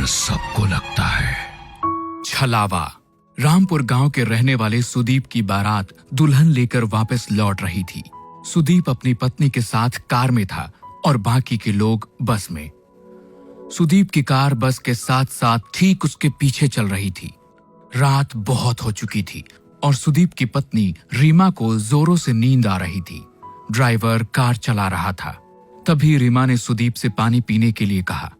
सबको लगता है। छलावा। रामपुर गांव के रहने वाले सुदीप की बारात दुल्हन लेकर वापस लौट रही थी। सुदीप अपनी पत्नी के साथ कार में था और बाकी के लोग बस में। सुदीप की कार बस के साथ साथ ठीक उसके पीछे चल रही थी। रात बहुत हो चुकी थी और सुदीप की पत्नी रीमा को जोरों से नींद आ रही थी। ड्राइवर कार चला रहा था। तभी रीमा ने सुदीप से पानी पीने के लिए कहा।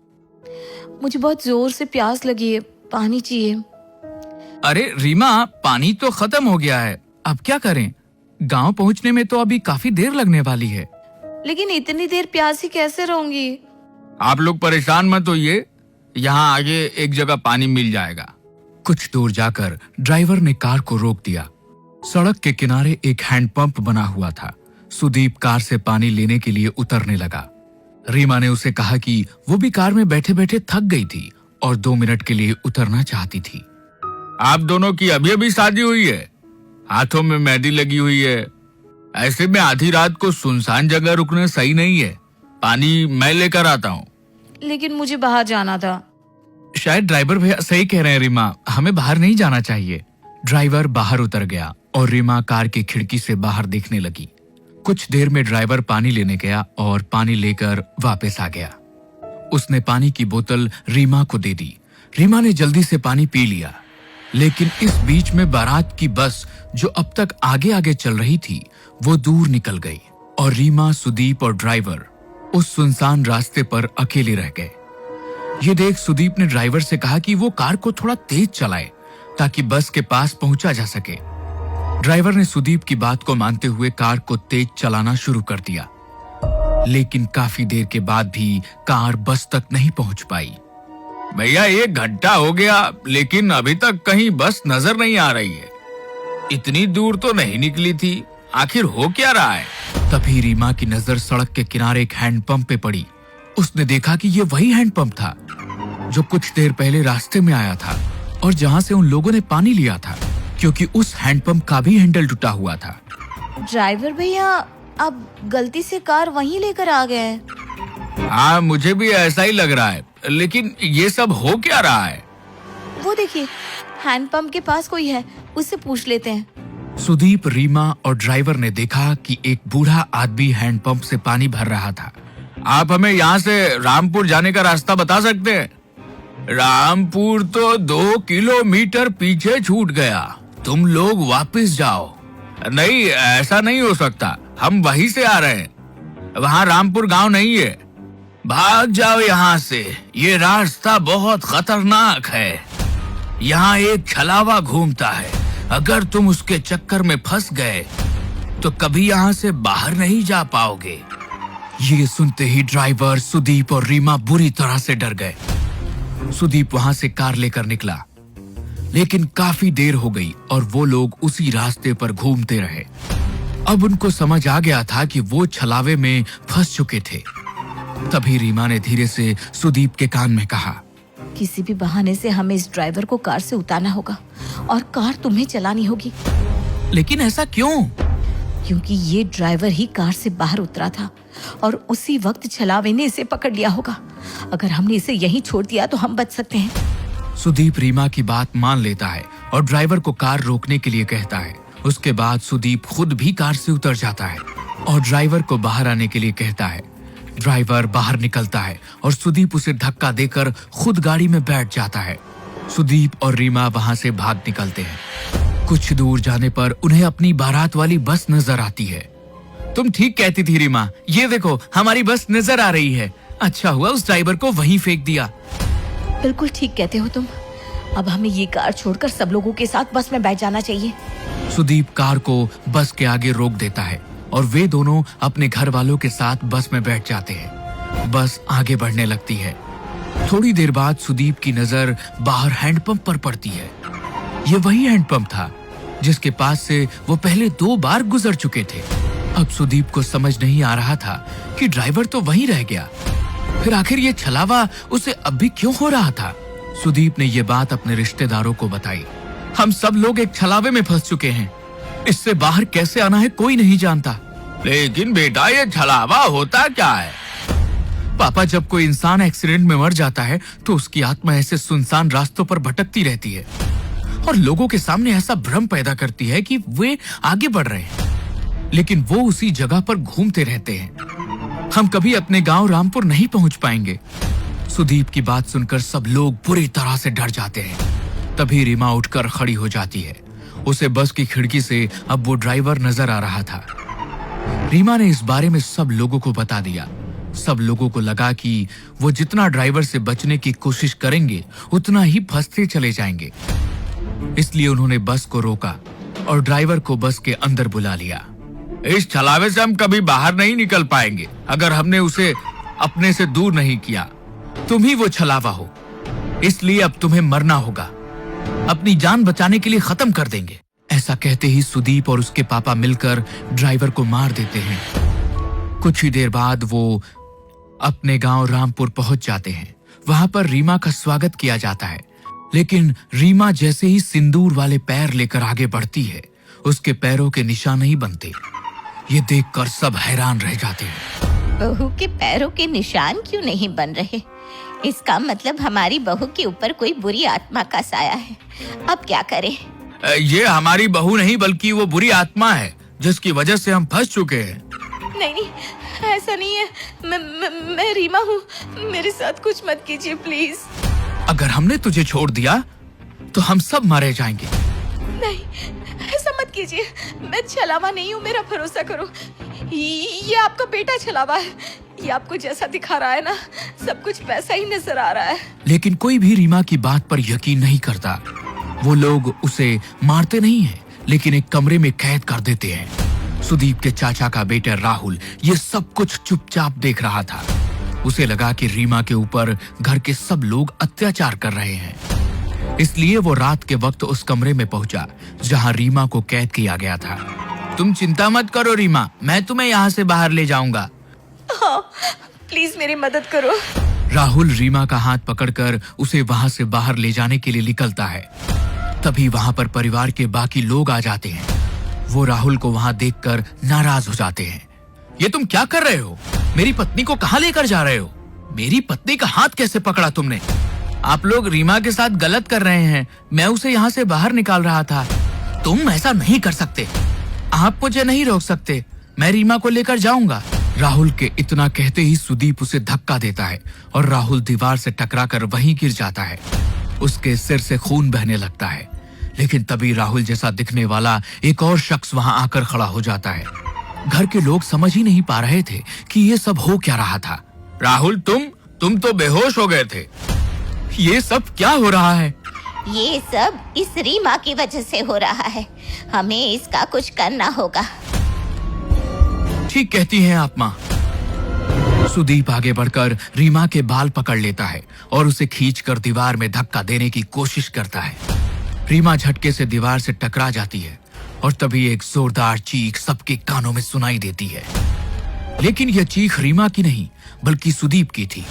मुझे बहुत जोर से प्यास लगी है, पानी चाहिए। अरे रीमा, पानी तो खत्म हो गया है, अब क्या करें? गांव पहुंचने में तो अभी काफी देर लगने वाली है। लेकिन इतनी देर प्यासी कैसे रहूंगी? आप लोग परेशान मत होइए, यहाँ आगे एक जगह पानी मिल जाएगा। कुछ दूर जाकर ड्राइवर ने कार को रोक दिया। सड़क के किनारे एक हैंडपंप बना हुआ था। सुदीप कार से पानी लेने के लिए उतरने लगा। रीमा ने उसे कहा कि वो भी कार में बैठे बैठे थक गई थी और 2 मिनट के लिए उतरना चाहती थी। आप दोनों की अभी अभी शादी हुई है, हाथों में मेहंदी लगी हुई है, ऐसे में आधी रात को सुनसान जगह रुकना सही नहीं है। पानी मैं लेकर आता हूँ। लेकिन मुझे बाहर जाना था। शायद ड्राइवर भैया सही कह रहे हैं रीमा, हमें बाहर नहीं जाना चाहिए। ड्राइवर बाहर उतर गया और रीमा कार की खिड़की से बाहर देखने लगी। कुछ देर में ड्राइवर पानी लेने गया और पानी लेकर वापस आ गया। उसने पानी की बोतल रीमा को दे दी। रीमा ने जल्दी से पानी पी लिया। लेकिन इस बीच में बारात की बस जो अब तक आगे आगे चल रही थी वो दूर निकल गई और रीमा, सुदीप और ड्राइवर उस सुनसान रास्ते पर अकेले रह गए। ये देख सुदीप ने ड्राइवर से कहा कि वो कार को थोड़ा तेज चलाए ताकि बस के पास पहुंचा जा सके। ड्राइवर ने सुदीप की बात को मानते हुए कार को तेज चलाना शुरू कर दिया। लेकिन काफी देर के बाद भी कार बस तक नहीं पहुंच पाई। भैया 1 घंटा हो गया लेकिन अभी तक कहीं बस नजर नहीं आ रही है। इतनी दूर तो नहीं निकली थी, आखिर हो क्या रहा है? तभी रीमा की नजर सड़क के किनारे एक हैंडपंप पे पड़ी। उसने देखा कि ये वही हैंडपंप था जो कुछ देर पहले रास्ते में आया था और जहां से उन लोगों ने पानी लिया था, क्योंकि उस हैंडपंप का भी हैंडल टूटा हुआ था। ड्राइवर भैया, आप गलती से कार वहीं लेकर आ गए। हाँ, मुझे भी ऐसा ही लग रहा है, लेकिन ये सब हो क्या रहा है? वो देखिए, हैंडपंप के पास कोई है, उससे पूछ लेते हैं। सुदीप, रीमा और ड्राइवर ने देखा कि एक बूढ़ा आदमी हैंडपंप से पानी भर रहा था। आप हमें यहाँ से रामपुर जाने का रास्ता बता सकते हैं? रामपुर तो 2 किलोमीटर पीछे छूट गया, तुम लोग वापस जाओ। नहीं, ऐसा नहीं हो सकता, हम वहीं से आ रहे हैं, वहाँ रामपुर गांव नहीं है। भाग जाओ यहाँ से, ये रास्ता बहुत खतरनाक है। यहाँ एक छलावा घूमता है, अगर तुम उसके चक्कर में फंस गए तो कभी यहाँ से बाहर नहीं जा पाओगे। ये सुनते ही ड्राइवर, सुदीप और रीमा बुरी तरह से डर गए। सुदीप वहां से कार लेकर निकला, लेकिन काफी देर हो गई और वो लोग उसी रास्ते पर घूमते रहे। अब उनको समझ आ गया था कि वो छलावे में फंस चुके थे। तभी रीमा ने धीरे से सुदीप के कान में कहा, किसी भी बहाने से हमें इस ड्राइवर को कार से उतारना होगा और कार तुम्हें चलानी होगी। लेकिन ऐसा क्यों? क्योंकि ये ड्राइवर ही कार से बाहर उतरा था और उसी वक्त छलावे ने इसे पकड़ लिया होगा। अगर हमने इसे यहीं छोड़ दिया तो हम बच सकते हैं। सुदीप रीमा की बात मान लेता है और ड्राइवर को कार रोकने के लिए कहता है। उसके बाद सुदीप खुद भी कार से उतर जाता है और ड्राइवर को बाहर आने के लिए कहता है। ड्राइवर बाहर निकलता है और सुदीप उसे धक्का देकर खुद गाड़ी में बैठ जाता है। सुदीप और रीमा वहां से भाग निकलते हैं। कुछ दूर जाने पर उन्हें अपनी बारात वाली बस नजर आती है। तुम ठीक कहती थी रीमा, ये देखो हमारी बस नजर आ रही है। अच्छा हुआ उस ड्राइवर को वहीं फेंक दिया। बिल्कुल ठीक कहते हो तुम। अब हमें ये कार छोड़कर सब लोगों के साथ बस में बैठ जाना चाहिए। सुदीप कार को बस के आगे रोक देता है और वे दोनों अपने घर वालों के साथ बस में बैठ जाते हैं। बस आगे बढ़ने लगती है। थोड़ी देर बाद सुदीप की नजर बाहर हैंडपंप पर पड़ती है। ये वही हैंडपंप था जिसके पास से वो पहले 2 बार गुजर चुके थे। अब सुदीप को समझ नहीं आ रहा था कि ड्राइवर तो वहीं रह गया, फिर आखिर ये छलावा उसे अब भी क्यों हो रहा था? सुदीप ने ये बात अपने रिश्तेदारों को बताई। हम सब लोग एक छलावे में फंस चुके हैं, इससे बाहर कैसे आना है कोई नहीं जानता। लेकिन बेटा, ये छलावा होता क्या है? पापा, जब कोई इंसान एक्सीडेंट में मर जाता है तो उसकी आत्मा ऐसे सुनसान रास्तों पर भटकती रहती है और लोगों के सामने ऐसा भ्रम पैदा करती है कि वे आगे बढ़ रहे हैं, लेकिन वो उसी जगह पर घूमते रहते हैं। हम कभी अपने गांव रामपुर नहीं पहुंच पाएंगे। सुदीप की बात सुनकर सब लोग बुरी तरह से डर जाते हैं। तभी रीमा उठकर खड़ी हो जाती है। उसे बस की खिड़की से अब वो ड्राइवर नजर आ रहा था। रीमा ने इस बारे में सब लोगों को बता दिया। सब लोगों को लगा कि वो जितना ड्राइवर से बचने की कोशिश करेंगे उतना ही फंसते चले जाएंगे। इसलिए उन्होंने बस को रोका और ड्राइवर को बस के अंदर बुला लिया। इस छलावे से हम कभी बाहर नहीं निकल पाएंगे अगर हमने उसे अपने से दूर नहीं किया। तुम ही वो छलावा हो, इसलिए अब तुम्हें मरना होगा। अपनी जान बचाने के लिए खत्म कर देंगे। ऐसा कहते ही सुदीप और उसके पापा मिलकर ड्राइवर को मार देते हैं। कुछ ही देर बाद वो अपने गांव रामपुर पहुंच जाते हैं। वहां पर रीमा का स्वागत किया जाता है, लेकिन रीमा जैसे ही सिंदूर वाले पैर लेकर आगे बढ़ती है, उसके पैरों के निशान नहीं बनते। ये देखकर सब हैरान रह जाते हैं। बहू के पैरों के निशान क्यों नहीं बन रहे? इसका मतलब हमारी बहू के ऊपर कोई बुरी आत्मा का साया है। अब क्या करें? ये हमारी बहू नहीं बल्कि वो बुरी आत्मा है जिसकी वजह से हम फंस चुके हैं। नहीं, ऐसा नहीं है। मैं रीमा हूँ। मेरे साथ कुछ मत कीजिए प्लीज। अगर हमने तुझे छोड़ दिया तो हम सब मारे जाएंगे। नहीं, ऐसा मत कीजिए। मैं छलावा नहीं हूँ, मेरा भरोसा करो। ये आपका बेटा छलावा है। ये आपको जैसा दिखा रहा है ना, सब कुछ वैसा ही नजर आ रहा है। लेकिन कोई भी रीमा की बात पर यकीन नहीं करता। वो लोग उसे मारते नहीं हैं, लेकिन एक कमरे में कैद कर देते हैं। सुदीप के चाचा का बेटा राहुल ये सब कुछ चुपचाप देख रहा था। उसे लगा कि रीमा के ऊपर घर के सब लोग अत्याचार कर रहे हैं, इसलिए वो रात के वक्त उस कमरे में पहुंचा जहां रीमा को कैद किया गया था। तुम चिंता मत करो रीमा, मैं तुम्हें यहाँ से बाहर ले जाऊंगा। हाँ, प्लीज मेरी मदद करो। राहुल रीमा का हाथ पकड़कर उसे वहां से बाहर ले जाने के लिए निकलता है। तभी वहां पर परिवार के बाकी लोग आ जाते हैं। वो राहुल को वहां देखकर नाराज हो जाते हैं। ये तुम क्या कर रहे हो? मेरी पत्नी को कहां लेकर जा रहे हो? मेरी पत्नी का हाथ कैसे पकड़ा तुमने? आप लोग रीमा के साथ गलत कर रहे हैं। मैं उसे यहाँ से बाहर निकाल रहा था। तुम ऐसा नहीं कर सकते। आप मुझे नहीं रोक सकते। मैं रीमा को लेकर जाऊंगा। राहुल के इतना कहते ही सुदीप उसे धक्का देता है और राहुल दीवार से टकराकर वहीं गिर जाता है। उसके सिर से खून बहने लगता है। लेकिन तभी राहुल जैसा दिखने वाला एक और शख्स वहां आकर खड़ा हो जाता है। घर के लोग समझ ही नहीं पा रहे थे कि ये सब हो क्या रहा था। राहुल, तुम तो बेहोश हो गए थे। ये सब क्या हो रहा है? ये सब इस रीमा की वजह से हो रहा है। हमें इसका कुछ करना होगा। ठीक कहती हैं आप माँ। सुदीप आगे बढ़कर रीमा के बाल पकड़ लेता है और उसे खींचकर दीवार में धक्का देने की कोशिश करता है। रीमा झटके से दीवार से टकरा जाती है और तभी एक जोरदार चीख सबके कानों में सुनाई देती है। लेकिन यह चीख रीमा की नहीं बल्कि सुदीप की थी।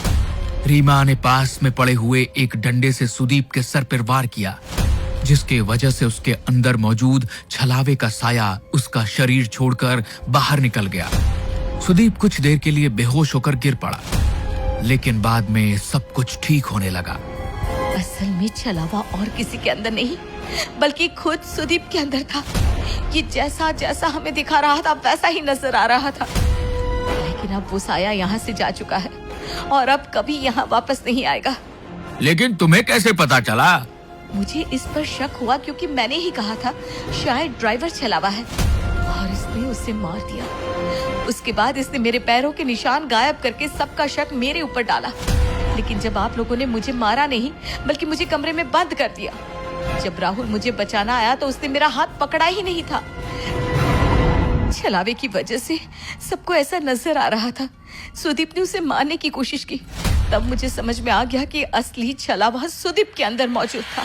रीमा ने पास में पड़े हुए एक डंडे से सुदीप के सर पर वार किया, जिसके वजह से उसके अंदर मौजूद छलावे का साया उसका शरीर छोड़कर बाहर निकल गया। सुदीप कुछ देर के लिए बेहोश होकर गिर पड़ा, लेकिन बाद में सब कुछ ठीक होने लगा। असल में छलावा और किसी के अंदर नहीं बल्कि खुद सुदीप के अंदर था। ये जैसा जैसा हमें दिखा रहा था वैसा ही नजर आ रहा था। लेकिन अब वो साया यहाँ से जा चुका है और अब कभी यहाँ वापस नहीं आएगा। लेकिन तुम्हें कैसे पता चला? मुझे इस पर शक हुआ क्योंकि मैंने ही कहा था शायद ड्राइवर छलावा है और इसने उसे मार दिया। उसके बाद इसने मेरे पैरों के निशान गायब करके सबका शक मेरे ऊपर डाला। लेकिन जब आप लोगों ने मुझे मारा नहीं बल्कि मुझे कमरे में बंद कर दिया। जब राहुल मुझे बचाना आया तो उसने मेरा हाथ पकड़ा ही नहीं था। छलावे की वजह से सबको ऐसा नजर आ रहा था। सुदीप ने उसे मारने की कोशिश की। तब मुझे समझ में आ गया कि असली छलावा सुदीप के अंदर मौजूद था।